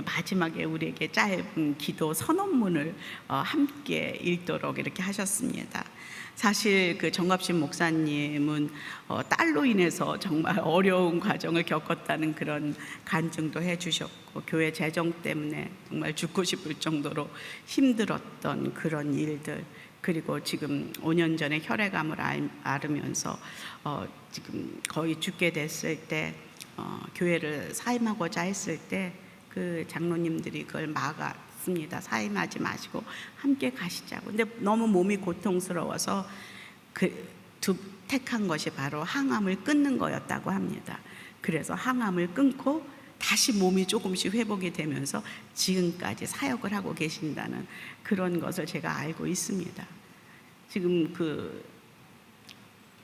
마지막에 우리에게 짧은 기도 선언문을 함께 읽도록 이렇게 하셨습니다. 사실 그 정갑신 목사님은 딸로 인해서 정말 어려운 과정을 겪었다는 그런 간증도 해주셨고, 교회 재정 때문에 정말 죽고 싶을 정도로 힘들었던 그런 일들, 그리고 지금 5년 전에 혈액암을 앓으면서 지금 거의 죽게 됐을 때 교회를 사임하고자 했을 때 그 장로님들이 그걸 막았습니다. 사임하지 마시고 함께 가시자고. 근데 너무 몸이 고통스러워서 택한 것이 바로 항암을 끊는 거였다고 합니다. 그래서 항암을 끊고 다시 몸이 조금씩 회복이 되면서 지금까지 사역을 하고 계신다는 그런 것을 제가 알고 있습니다. 지금 그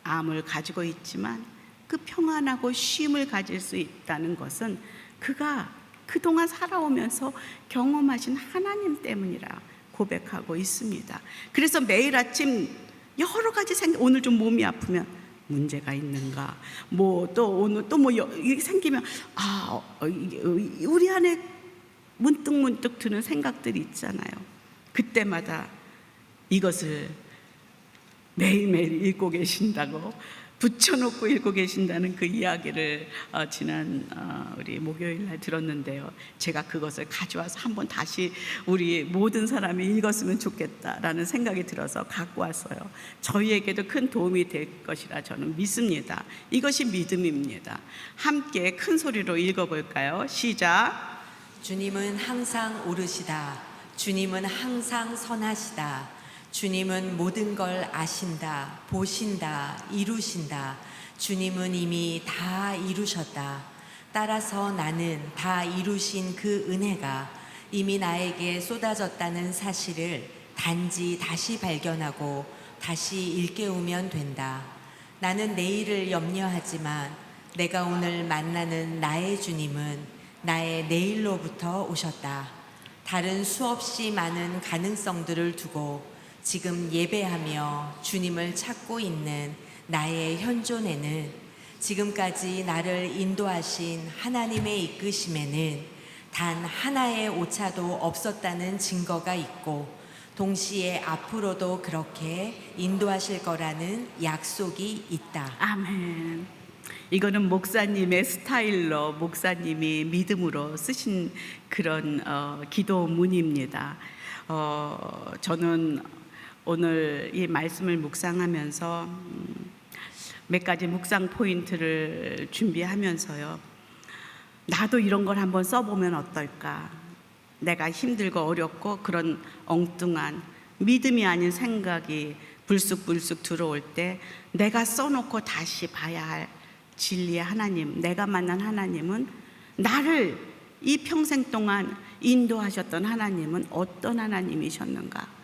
암을 가지고 있지만 그 평안하고 쉼을 가질 수 있다는 것은 그가 그동안 살아오면서 경험하신 하나님 때문이라 고백하고 있습니다. 그래서 매일 아침 여러 가지 오늘 좀 몸이 아프면 문제가 있는가, 뭐 또 오늘 또 뭐 이게 생기면 우리 안에 문득 드는 생각들이 있잖아요. 그때마다 이것을 매일매일 읽고 계신다고, 붙여놓고 읽고 계신다는 그 이야기를 지난 우리 목요일 날 들었는데요. 제가 그것을 가져와서 한번 다시 우리 모든 사람이 읽었으면 좋겠다라는 생각이 들어서 갖고 왔어요. 저희에게도 큰 도움이 될 것이라 저는 믿습니다. 이것이 믿음입니다. 함께 큰 소리로 읽어볼까요? 시작. 주님은 항상 오르시다. 주님은 항상 선하시다. 주님은 모든 걸 아신다, 보신다, 이루신다. 주님은 이미 다 이루셨다. 따라서 나는 다 이루신 그 은혜가 이미 나에게 쏟아졌다는 사실을 단지 다시 발견하고 다시 일깨우면 된다. 나는 내일을 염려하지만 내가 오늘 만나는 나의 주님은 나의 내일로부터 오셨다. 다른 수없이 많은 가능성들을 두고 지금 예배하며 주님을 찾고 있는 나의 현존에는, 지금까지 나를 인도하신 하나님의 이끄심에는 단 하나의 오차도 없었다는 증거가 있고, 동시에 앞으로도 그렇게 인도하실 거라는 약속이 있다. 아멘. 이거는 목사님의 스타일로, 목사님이 믿음으로 쓰신 그런 기도문입니다. 저는 오늘 이 말씀을 묵상하면서 몇 가지 묵상 포인트를 준비하면서요, 나도 이런 걸 한번 써보면 어떨까. 내가 힘들고 어렵고 그런 엉뚱한 믿음이 아닌 생각이 불쑥불쑥 들어올 때 내가 써놓고 다시 봐야 할 진리의 하나님, 내가 만난 하나님은, 나를 이 평생 동안 인도하셨던 하나님은 어떤 하나님이셨는가,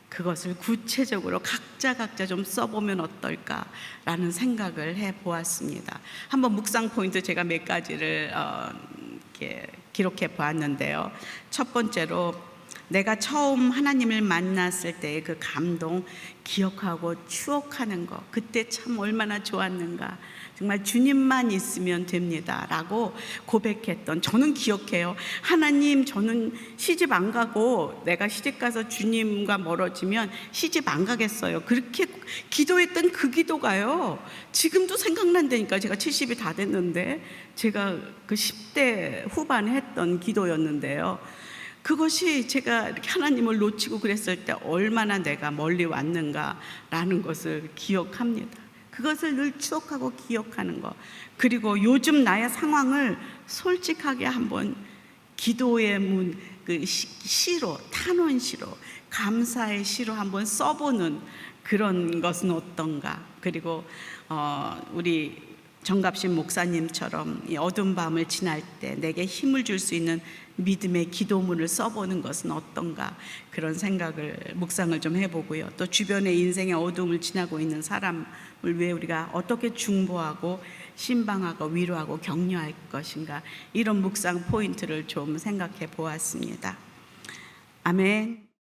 그것을 구체적으로 각자 좀 써보면 어떨까라는 생각을 해보았습니다. 한번 묵상 포인트 제가 몇 가지를 이렇게 기록해 보았는데요. 첫 번째로 내가 처음 하나님을 만났을 때의 그 감동 기억하고 추억하는 거, 그때 참 얼마나 좋았는가, 정말 주님만 있으면 됩니다 라고 고백했던, 저는 기억해요. 하나님, 저는 시집 안 가고 내가 시집 가서 주님과 멀어지면 시집 안 가겠어요. 그렇게 기도했던 그 기도가요, 지금도 생각난다니까. 제가 70이 다 됐는데 제가 그 10대 후반에 했던 기도였는데요, 그것이 제가 이렇게 하나님을 놓치고 그랬을 때 얼마나 내가 멀리 왔는가라는 것을 기억합니다. 그것을 늘 추억하고 기억하는 것, 그리고 요즘 나의 상황을 솔직하게 한번 기도의 문, 그 시로, 탄원시로, 감사의 시로 한번 써보는 그런 것은 어떤가. 그리고 우리 정갑신 목사님처럼 이 어두운 밤을 지날 때 내게 힘을 줄 수 있는 믿음의 기도문을 써보는 것은 어떤가, 그런 생각을, 묵상을 좀 해보고요. 또 주변의 인생의 어두움을 지나고 있는 사람을 위해 우리가 어떻게 중보하고 신방하고 위로하고 격려할 것인가, 이런 묵상 포인트를 좀 생각해 보았습니다. 아멘.